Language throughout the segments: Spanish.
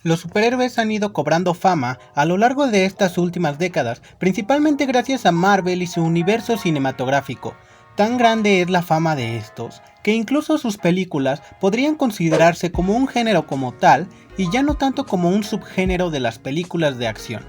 Los superhéroes han ido cobrando fama a lo largo de estas últimas décadas, principalmente gracias a Marvel y su universo cinematográfico. Tan grande es la fama de estos, que incluso sus películas podrían considerarse como un género como tal y ya no tanto como un subgénero de las películas de acción.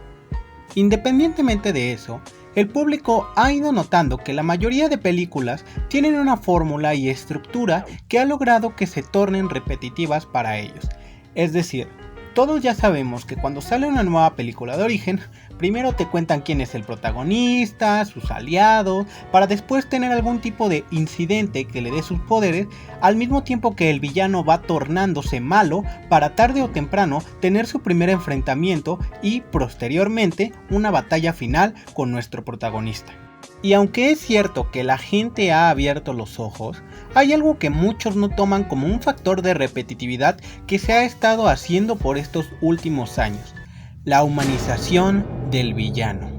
Independientemente de eso, el público ha ido notando que la mayoría de películas tienen una fórmula y estructura que ha logrado que se tornen repetitivas para ellos. Es decir, todos ya sabemos que cuando sale una nueva película de origen, primero te cuentan quién es el protagonista, sus aliados, para después tener algún tipo de incidente que le dé sus poderes, al mismo tiempo que el villano va tornándose malo para tarde o temprano tener su primer enfrentamiento y posteriormente una batalla final con nuestro protagonista. Y aunque es cierto que la gente ha abierto los ojos, hay algo que muchos no toman como un factor de repetitividad que se ha estado haciendo por estos últimos años: la humanización del villano.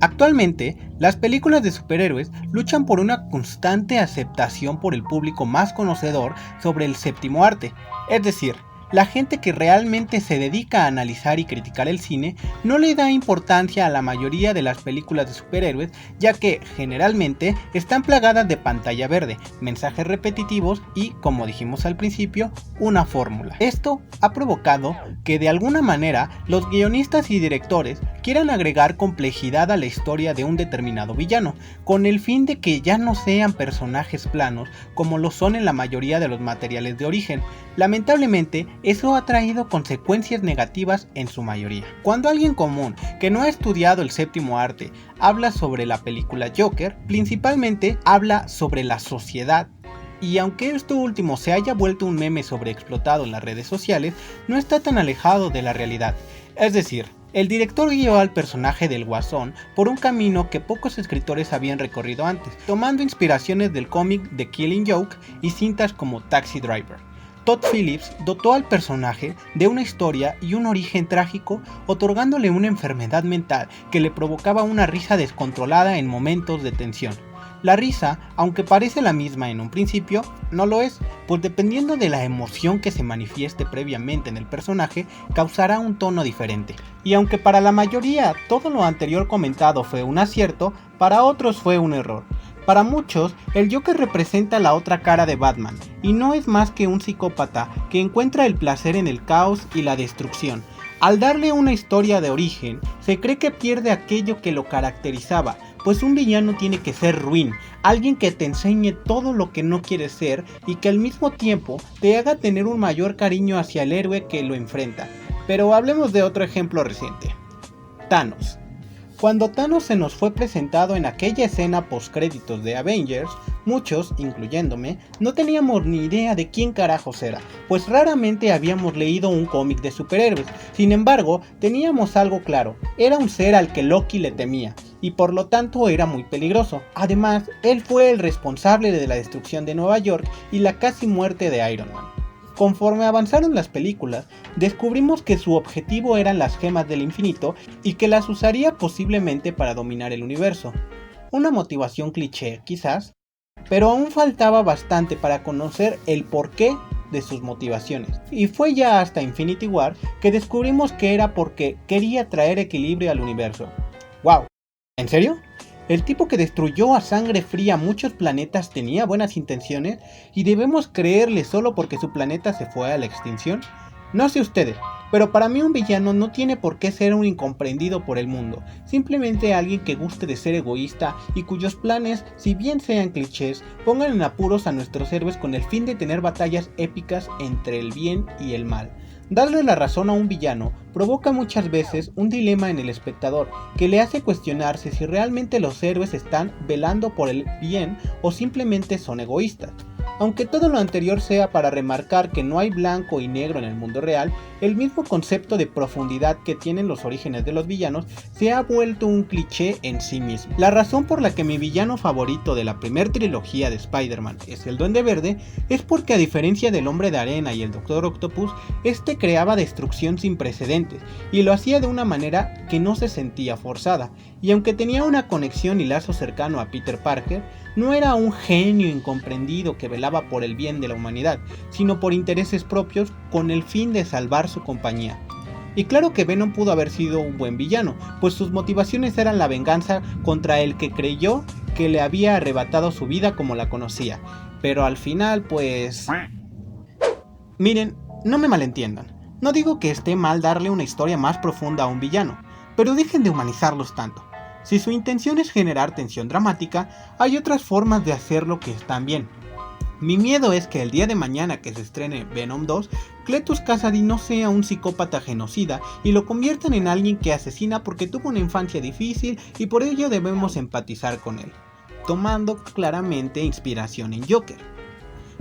Actualmente, las películas de superhéroes luchan por una constante aceptación por el público más conocedor sobre el séptimo arte, es decir, la gente que realmente se dedica a analizar y criticar el cine no le da importancia a la mayoría de las películas de superhéroes, ya que generalmente están plagadas de pantalla verde, mensajes repetitivos y, como dijimos al principio, una fórmula. Esto ha provocado que de alguna manera los guionistas y directores quieran agregar complejidad a la historia de un determinado villano, con el fin de que ya no sean personajes planos como lo son en la mayoría de los materiales de origen. Lamentablemente, eso ha traído consecuencias negativas en su mayoría. Cuando alguien común que no ha estudiado el séptimo arte habla sobre la película Joker, principalmente habla sobre la sociedad. Y aunque esto último se haya vuelto un meme sobreexplotado en las redes sociales, no está tan alejado de la realidad. Es decir, el director guió al personaje del Guasón por un camino que pocos escritores habían recorrido antes, tomando inspiraciones del cómic The Killing Joke y cintas como Taxi Driver. Todd Phillips dotó al personaje de una historia y un origen trágico, otorgándole una enfermedad mental que le provocaba una risa descontrolada en momentos de tensión. La risa, aunque parece la misma en un principio, no lo es, pues dependiendo de la emoción que se manifieste previamente en el personaje, causará un tono diferente. Y aunque para la mayoría todo lo anterior comentado fue un acierto, para otros fue un error. Para muchos, el Joker representa la otra cara de Batman, y no es más que un psicópata que encuentra el placer en el caos y la destrucción. Al darle una historia de origen, se cree que pierde aquello que lo caracterizaba, pues un villano tiene que ser ruin, alguien que te enseñe todo lo que no quieres ser y que al mismo tiempo te haga tener un mayor cariño hacia el héroe que lo enfrenta. Pero hablemos de otro ejemplo reciente: Thanos. Cuando Thanos se nos fue presentado en aquella escena postcréditos de Avengers, muchos, incluyéndome, no teníamos ni idea de quién carajos era, pues raramente habíamos leído un cómic de superhéroes. Sin embargo, teníamos algo claro: era un ser al que Loki le temía, y por lo tanto era muy peligroso. Además, él fue el responsable de la destrucción de Nueva York y la casi muerte de Iron Man. Conforme avanzaron las películas, descubrimos que su objetivo eran las gemas del infinito y que las usaría posiblemente para dominar el universo. Una motivación cliché, quizás, pero aún faltaba bastante para conocer el porqué de sus motivaciones. Y fue ya hasta Infinity War que descubrimos que era porque quería traer equilibrio al universo. ¡Wow! ¿En serio? ¿El tipo que destruyó a sangre fría muchos planetas tenía buenas intenciones y debemos creerle solo porque su planeta se fue a la extinción? No sé ustedes, pero para mí un villano no tiene por qué ser un incomprendido por el mundo, simplemente alguien que guste de ser egoísta y cuyos planes, si bien sean clichés, pongan en apuros a nuestros héroes con el fin de tener batallas épicas entre el bien y el mal. Darle la razón a un villano provoca muchas veces un dilema en el espectador, que le hace cuestionarse si realmente los héroes están velando por el bien o simplemente son egoístas. Aunque todo lo anterior sea para remarcar que no hay blanco y negro en el mundo real, el mismo concepto de profundidad que tienen los orígenes de los villanos se ha vuelto un cliché en sí mismo. La razón por la que mi villano favorito de la primera trilogía de Spider-Man es el Duende Verde es porque, a diferencia del Hombre de Arena y el Doctor Octopus, este creaba destrucción sin precedentes y lo hacía de una manera que no se sentía forzada. Y aunque tenía una conexión y lazo cercano a Peter Parker, no era un genio incomprendido que velaba por el bien de la humanidad, sino por intereses propios con el fin de salvar su compañía. Y claro que Venom pudo haber sido un buen villano, pues sus motivaciones eran la venganza contra el que creyó que le había arrebatado su vida como la conocía. Pero al final, pues... Miren, no me malentiendan. No digo que esté mal darle una historia más profunda a un villano, pero dejen de humanizarlos tanto. Si su intención es generar tensión dramática, hay otras formas de hacerlo que están bien. Mi miedo es que el día de mañana que se estrene Venom 2, Cletus Kasady no sea un psicópata genocida y lo conviertan en alguien que asesina porque tuvo una infancia difícil y por ello debemos empatizar con él, tomando claramente inspiración en Joker.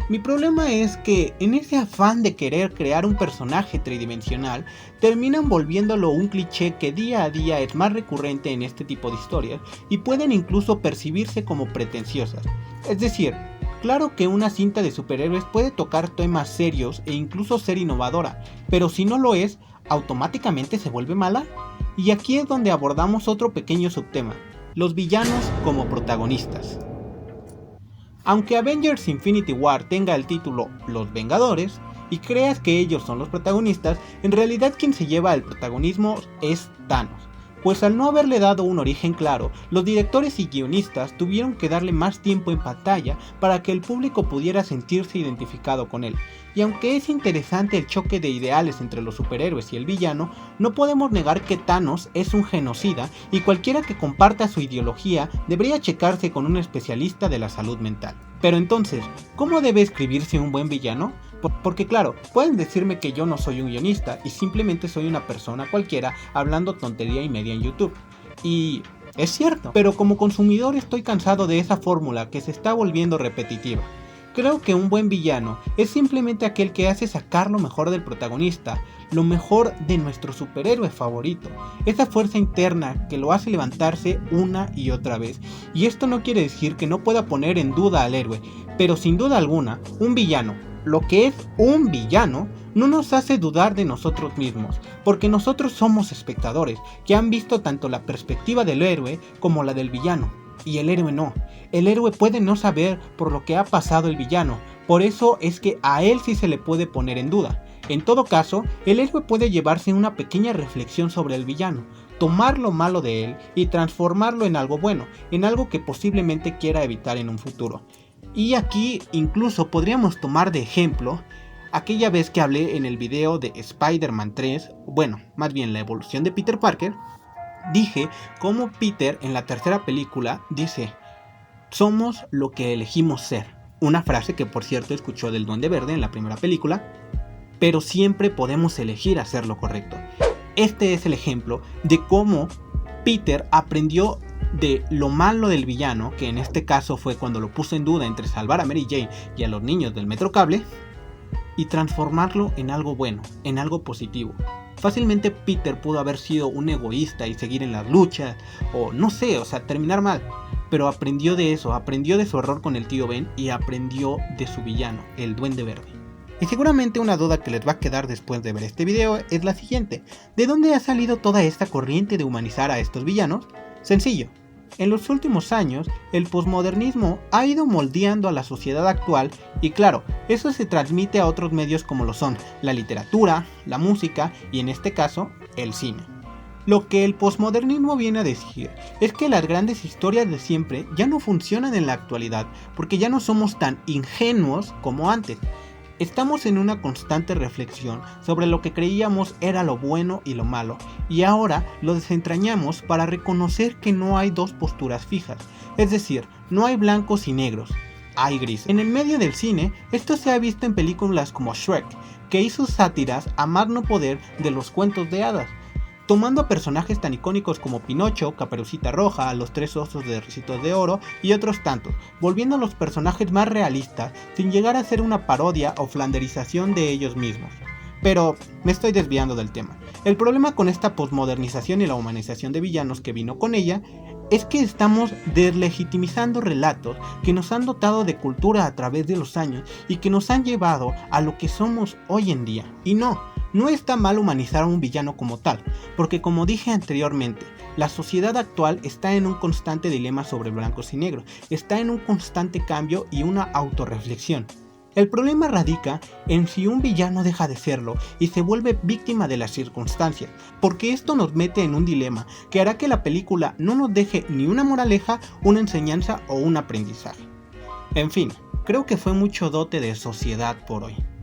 Mi problema es que en ese afán de querer crear un personaje tridimensional, terminan volviéndolo un cliché que día a día es más recurrente en este tipo de historias y pueden incluso percibirse como pretenciosas. Es decir, claro que una cinta de superhéroes puede tocar temas serios e incluso ser innovadora, pero si no lo es, ¿automáticamente se vuelve mala? Y aquí es donde abordamos otro pequeño subtema, los villanos como protagonistas. Aunque Avengers Infinity War tenga el título Los Vengadores, y creas que ellos son los protagonistas, en realidad quien se lleva el protagonismo es Thanos. Pues al no haberle dado un origen claro, los directores y guionistas tuvieron que darle más tiempo en pantalla para que el público pudiera sentirse identificado con él. Y aunque es interesante el choque de ideales entre los superhéroes y el villano, no podemos negar que Thanos es un genocida y cualquiera que comparta su ideología debería checarse con un especialista de la salud mental. Pero entonces, ¿cómo debe escribirse un buen villano? Porque claro, pueden decirme que yo no soy un guionista y simplemente soy una persona cualquiera hablando tontería y media en YouTube. Y es cierto, pero como consumidor estoy cansado de esa fórmula que se está volviendo repetitiva. Creo que un buen villano es simplemente aquel que hace sacar lo mejor del protagonista, lo mejor de nuestro superhéroe favorito, esa fuerza interna que lo hace levantarse una y otra vez. Y esto no quiere decir que no pueda poner en duda al héroe, pero sin duda alguna, un villano, lo que es un villano, no nos hace dudar de nosotros mismos, porque nosotros somos espectadores que han visto tanto la perspectiva del héroe como la del villano. Y el héroe no. El héroe puede no saber por lo que ha pasado el villano, por eso es que a él sí se le puede poner en duda. En todo caso, el héroe puede llevarse una pequeña reflexión sobre el villano, tomar lo malo de él y transformarlo en algo bueno, en algo que posiblemente quiera evitar en un futuro. Y aquí incluso podríamos tomar de ejemplo aquella vez que hablé en el video de Spider-Man 3, bueno, más bien la evolución de Peter Parker. Dije cómo Peter en la tercera película dice: somos lo que elegimos ser. Una frase que por cierto escuchó del Duende Verde en la primera película, pero siempre podemos elegir hacer lo correcto. Este es el ejemplo de cómo Peter aprendió de lo malo del villano, que en este caso fue cuando lo puso en duda entre salvar a Mary Jane y a los niños del Metro Cable, y transformarlo en algo bueno, en algo positivo. Fácilmente Peter pudo haber sido un egoísta y seguir en las luchas, o no sé, terminar mal. Pero aprendió de eso, aprendió de su error con el tío Ben y aprendió de su villano, el Duende Verde. Y seguramente una duda que les va a quedar después de ver este video es la siguiente: ¿de dónde ha salido toda esta corriente de humanizar a estos villanos? Sencillo. En los últimos años, el posmodernismo ha ido moldeando a la sociedad actual y claro, eso se transmite a otros medios como lo son la literatura, la música y en este caso, el cine. Lo que el posmodernismo viene a decir es que las grandes historias de siempre ya no funcionan en la actualidad porque ya no somos tan ingenuos como antes. Estamos en una constante reflexión sobre lo que creíamos era lo bueno y lo malo, y ahora lo desentrañamos para reconocer que no hay dos posturas fijas, es decir, no hay blancos y negros, hay grises. En el medio del cine, esto se ha visto en películas como Shrek, que hizo sátiras a más no poder de los cuentos de hadas, tomando a personajes tan icónicos como Pinocho, Caperucita Roja, los tres osos de Ricitos de Oro y otros tantos, volviendo a los personajes más realistas sin llegar a ser una parodia o flanderización de ellos mismos. Pero me estoy desviando del tema. El problema con esta posmodernización y la humanización de villanos que vino con ella es que estamos deslegitimizando relatos que nos han dotado de cultura a través de los años y que nos han llevado a lo que somos hoy en día. Y no No está mal humanizar a un villano como tal, porque como dije anteriormente, la sociedad actual está en un constante dilema sobre blancos y negros, está en un constante cambio y una autorreflexión. El problema radica en si un villano deja de serlo y se vuelve víctima de las circunstancias, porque esto nos mete en un dilema que hará que la película no nos deje ni una moraleja, una enseñanza o un aprendizaje. En fin, creo que fue mucho dote de sociedad por hoy.